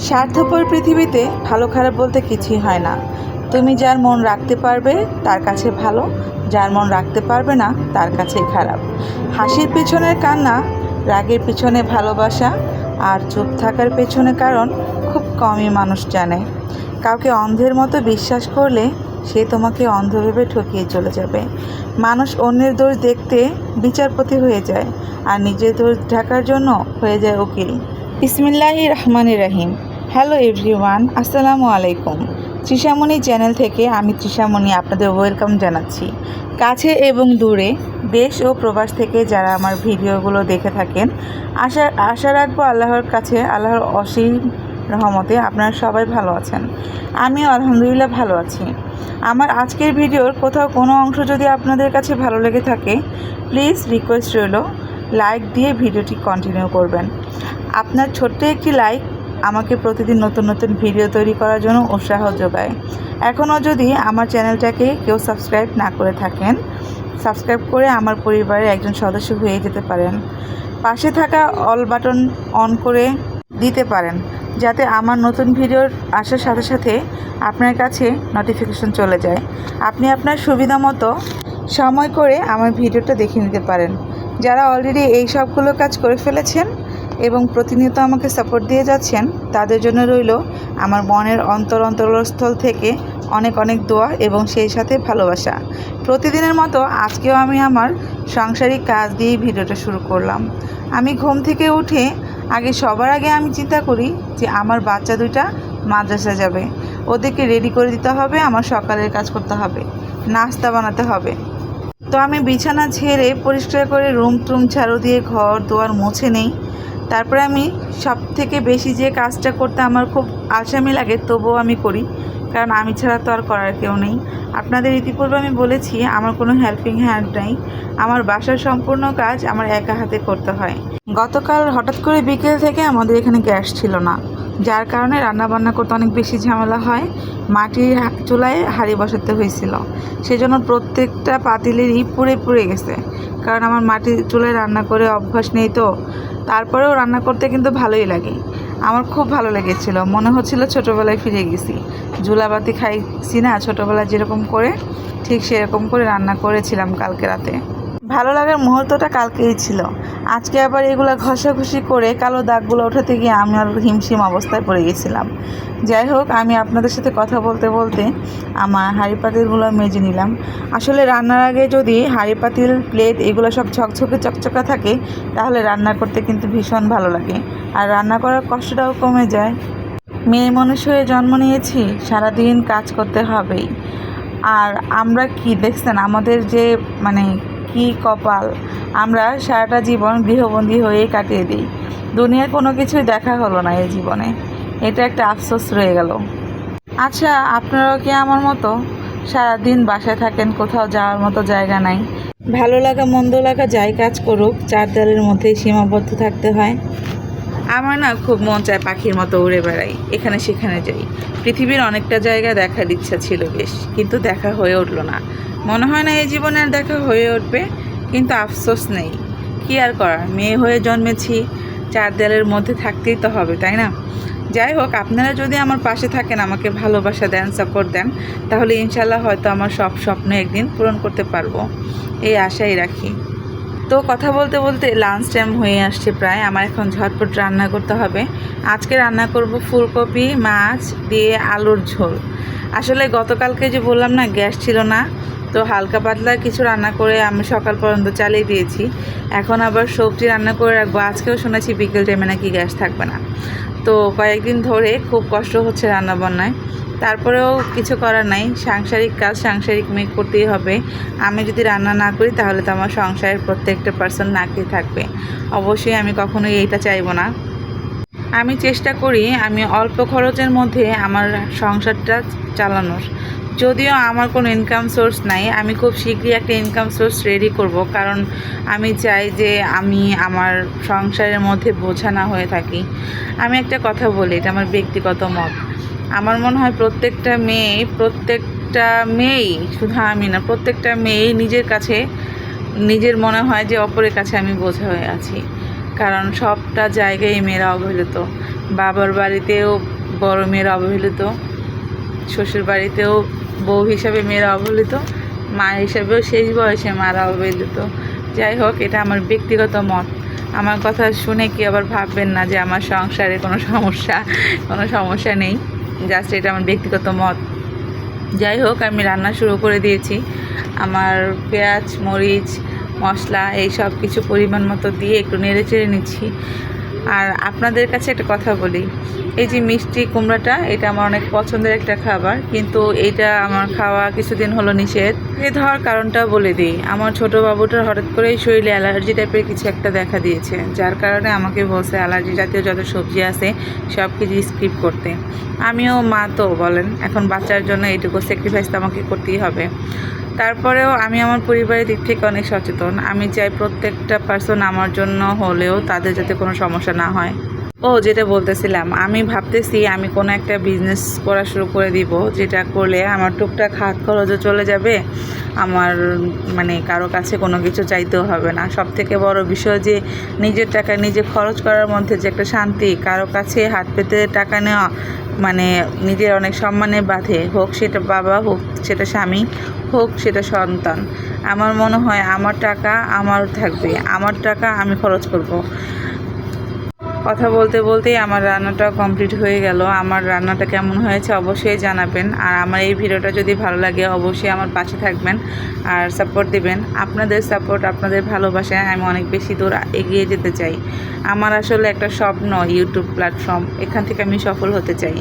স্বার্থপর পৃথিবীতে ভালো খারাপ বলতে কিছুই হয় না। তুমি যার মন রাখতে পারবে তার কাছে ভালো, যার মন রাখতে পারবে না তার কাছে খারাপ। হাসির পেছনের কান্না, রাগের পিছনে ভালোবাসা, আর চুপ থাকার পেছনে কারণ খুব কমই মানুষ জানে। কাউকে অন্ধের মতো বিশ্বাস করলে সে তোমাকে অন্ধ ভেবে ঠকিয়ে চলে যাবে। মানুষ অন্যের দোষ দেখতে বিচারপতি হয়ে যায়, আর নিজের দোষ ঢাকার জন্য হয়ে যায় উকিল। বিসমিল্লাহির রহমানির রহিম। হ্যালো এভরিওয়ান, আসসালামু আলাইকুম। তৃষামণি চ্যানেল থেকে আমি তৃষামণি আপনাদের ওয়েলকাম জানাচ্ছি। কাছে এবং দূরে, দেশ ও প্রবাস থেকে যারা আমার ভিডিওগুলো দেখে থাকেন, আশা রাখবো আল্লাহর কাছে, আল্লাহর অসীম রহমতে আপনারা সবাই ভালো আছেন। আমিও আলহামদুলিল্লাহ ভালো আছি। আমার আজকের ভিডিওর কোথাও কোনো অংশ যদি আপনাদের কাছে ভালো লেগে থাকে, প্লিজ রিকোয়েস্ট রইল লাইক দিয়ে ভিডিওটি কন্টিনিউ করবেন। আপনার ছোট্ট একটি লাইক আমাকে প্রতিদিন নতুন নতুন ভিডিও তৈরি করার জন্য উৎসাহ যোগায়। এখনও যদি আমার চ্যানেলটাকে কেউ সাবস্ক্রাইব না করে থাকেন, সাবস্ক্রাইব করে আমার পরিবারের একজন সদস্য হয়ে যেতে পারেন। পাশে থাকা অল বাটন অন করে দিতে পারেন, যাতে আমার নতুন ভিডিওর আসার সাথে সাথে আপনার কাছে নোটিফিকেশন চলে যায়। আপনি আপনার সুবিধা মতো সময় করে আমার ভিডিওটা দেখে নিতে পারেন। যারা অলরেডি এই সবগুলো কাজ করে ফেলেছেন এবং প্রতিনিয়ত আমাকে সাপোর্ট দিয়ে যাচ্ছেন, তাদের জন্য রইল আমার মনের অন্তরস্থল থেকে অনেক অনেক দোয়া এবং সেই সাথে ভালোবাসা। প্রতিদিনের মতো আজকেও আমি আমার সাংসারিক কাজ দিয়ে ভিডিওটা শুরু করলাম। আমি ঘুম থেকে উঠে সবার আগে আমি চিন্তা করি যে আমার বাচ্চা দুইটা মাদ্রাসা যাবে, ওদেরকে রেডি করে দিতে হবে, আমার সকালের কাজ করতে হবে, নাস্তা বানাতে হবে। তো আমি বিছানা ঝেড়ে পরিষ্কার করে রুম ঝাড়ু দিয়ে ঘর দুয়ার মুছে নেই। তারপরে আমি সব থেকে বেশি যে কাজটা করতে আমার খুব আলসামি লাগে, তবুও আমি করি, কারণ আমি ছাড়া তো আর করার কেউ নেই। আপনাদের ইতিপূর্বে আমি বলেছি আমার কোনো হেল্পিং হ্যান্ড নেই, আমার বাসার সম্পূর্ণ কাজ আমার একা হাতে করতে হয়। গতকাল হঠাৎ করে বিকেল থেকে আমাদের এখানে গ্যাস ছিল না, যার কারণে রান্নাবান্না করতে অনেক বেশি ঝামেলা হয়। মাটির চুলায় হাঁড়ি বসাতে হয়েছিল, সেজন্য প্রত্যেকটা পাতিলেরই পুড়ে গেছে, কারণ আমার মাটির চুলায় রান্না করে অভ্যাস নেই। তো তারপরেও রান্না করতে কিন্তু ভালোই লাগে, আমার খুব ভালো লেগেছিল, মনে হচ্ছিল ছোটোবেলায় ফিরে গেছি। জুলাবাতি খাইছি না ছোটোবেলায় যেরকম করে, ঠিক সেরকম করে রান্না করেছিলাম কালকে রাতে। ভালো লাগার মুহূর্তটা কালকেই ছিল। আজকে আবার এগুলো ঘষাঘষি করে কালো দাগগুলো ওঠাতে গিয়ে আমি আর হিমশিম অবস্থায় পড়ে গেছিলাম। যাই হোক, আমি আপনাদের সাথে কথা বলতে বলতে আমার হাঁড়ি পাতিলগুলো মেজে নিলাম। আসলে রান্নার আগে যদি হাঁড়ি পাতিল প্লেট এগুলো সব ঝকঝকে চকচকা থাকে, তাহলে রান্না করতে কিন্তু ভীষণ ভালো লাগে, আর রান্না করার কষ্টটাও কমে যায়। মেয়ে মানুষ হয়ে জন্ম নিয়েছি, সারাদিন কাজ করতে হবেই। আর আমরা কি দেখছেন, আমাদের যে কি কপাল, আমরা সারাটা জীবন গৃহবন্দী হয়েই কাটিয়ে দিই। দুনিয়ার কোনো কিছুই দেখা হলো না এই জীবনে, এটা একটা আফসোস রয়ে গেল। আচ্ছা, আপনারাও কি আমার মতো সারাদিন বাসায় থাকেন, কোথাও যাওয়ার মতো জায়গা নাই, ভালো লাগা মন্দ লাগা যাই কাজ করুক চার দেয়ালের মধ্যেই সীমাবদ্ধ থাকতে হয়? আমার না খুব মন চায় পাখির মতো উড়ে বেড়াই, এখানে সেখানে যাই। পৃথিবীর অনেকটা জায়গা দেখার ইচ্ছা ছিল বেশ, কিন্তু দেখা হয়ে উঠল না। মনে হয় না এই জীবনে আর দেখা হয়ে উঠবে, কিন্তু আফসোস নেই, কি আর করার, মেয়ে হয়ে জন্মেছি, চার দেয়ালের মধ্যে থাকতেই তো হবে, তাই না? যাই হোক, আপনারা যদি আমার পাশে থাকেন, আমাকে ভালোবাসা দেন, সাপোর্ট দেন, তাহলে ইনশাল্লাহ হয়তো আমার সব স্বপ্ন একদিন পূরণ করতে পারবো, এই আশাই রাখি। তো কথা বলতে বলতে লাঞ্চ টাইম হয়ে আসছে প্রায়, আমার এখন ঝটপট রান্না করতে হবে। আজকে রান্না করব ফুলকপি মাছ দিয়ে আলুর ঝোল। আসলে গতকালকে যে বললাম না গ্যাস ছিল না, তো হালকা পাতলা কিছু রান্না করে আমি সকাল পর্যন্ত চালিয়ে দিয়েছি। এখন আবার সবজি রান্না করে রাখবো। আজকেও শুনেছি বিকেল টাইমে নাকি গ্যাস থাকবে না, তো কয়েকদিন ধরে খুব কষ্ট হচ্ছে রান্না বান্নায়। তারপরেও কিছু করার নাই, সাংসারিক কাজ সাংসারিক মেয়ে করতেই হবে। আমি যদি রান্না না করি তাহলে তো আমার সংসারের প্রত্যেকটা পার্সন না খেয়ে থাকবে। অবশ্যই আমি কখনোই এইটা চাইবো না। আমি চেষ্টা করি আমি অল্প খরচের মধ্যে আমার সংসারটা চালানোর। যদিও আমার কোনো ইনকাম সোর্স নাই, আমি খুব শীঘ্রই একটা ইনকাম সোর্স রেডি করব, কারণ আমি চাই যে আমি আমার সংসারের মধ্যে বোঝা না হয়ে থাকি। আমি একটা কথা বলি, এটা আমার ব্যক্তিগত মত। আমার মনে হয় প্রত্যেকটা মেয়েই, শুধু আমি না, প্রত্যেকটা মেয়েই নিজের মনে হয় যে অপরের কাছে আমি বোঝা হয়ে আছি, কারণ সবটা জায়গায় মেয়েরা অবহেলিত। বাবার বাড়িতেও বড় মেয়েরা অবহেলিত, শ্বশুর বাড়িতেও বউ হিসাবে মেয়েরা অবহেলিত, মা হিসাবেও শেষ বয়সে মারা অবহেলিত। যাই হোক, এটা আমার ব্যক্তিগত মত। আমার কথা শুনে কি আবার ভাববেন না যে আমার সংসারে কোনো সমস্যা নেই। জাস্ট এটা আমার ব্যক্তিগত মত। যাই হোক, আমি রান্না শুরু করে দিয়েছি। আমার পেঁয়াজ, মরিচ, মশলা এই সব কিছু পরিমাণ মতো দিয়ে একটু নেড়ে চেড়ে নিচ্ছি। আর আপনাদের কাছে একটা কথা বলি, এই যে মিষ্টি কুমড়াটা, এটা আমার অনেক পছন্দের একটা খাবার, কিন্তু এটা আমার খাওয়া কিছুদিন হলো নিষেধ। নিষেধ হওয়ার কারণটা বলে দিই। আমার ছোটো বাবুটার হঠাৎ করেই শরীরে অ্যালার্জি টাইপের কিছু একটা দেখা দিয়েছে, যার কারণে আমাকে বলছে অ্যালার্জি জাতীয় যত সবজি আছে সব কিছু স্কিপ করতে। আমিও মা তো বলেন, এখন বাচ্চার জন্য এইটুকু স্যাক্রিফাইস তো আমাকে করতেই হবে। তারপরেও আমি আমার পরিবারের দিক থেকে অনেক সচেতন। আমি চাই প্রত্যেকটা পার্সন আমার জন্য হলেও তাদের যাতে কোনো সমস্যা না হয়। যেটা বলতেছিলাম, আমি ভাবতেছি আমি কোনো একটা বিজনেস করা শুরু করে দিব, যেটা করলে আমার টুকটাক হাত খরচও চলে যাবে। আমার কারো কাছে কোনো কিছু চাইতেও হবে না। সব থেকে বড় বিষয় যে নিজের টাকা নিজে খরচ করার মধ্যে যে একটা শান্তি, কারো কাছে হাত পেতে টাকা নেওয়া নিজের অনেক সম্মানে বাঁধে, হোক সেটা বাবা, হোক সেটা স্বামী, হোক সেটা সন্তান। আমার মনে হয় আমার টাকা আমার থাকবে, আমার টাকা আমি খরচ করব। কথা বলতে বলতেই আমার রান্নাটা কমপ্লিট হয়ে গেল। আমার রান্নাটা কেমন হয়েছে অবশ্যই জানাবেন। আর আমার এই ভিডিওটা যদি ভালো লাগে অবশ্যই আমার পাশে থাকবেন আর সাপোর্ট দিবেন। আপনাদের সাপোর্ট, আপনাদের ভালোবাসায় আমি অনেক বেশি দূর এগিয়ে যেতে চাই। আমার আসলে একটা স্বপ্ন ইউটিউব প্ল্যাটফর্ম, এখান থেকে আমি সফল হতে চাই।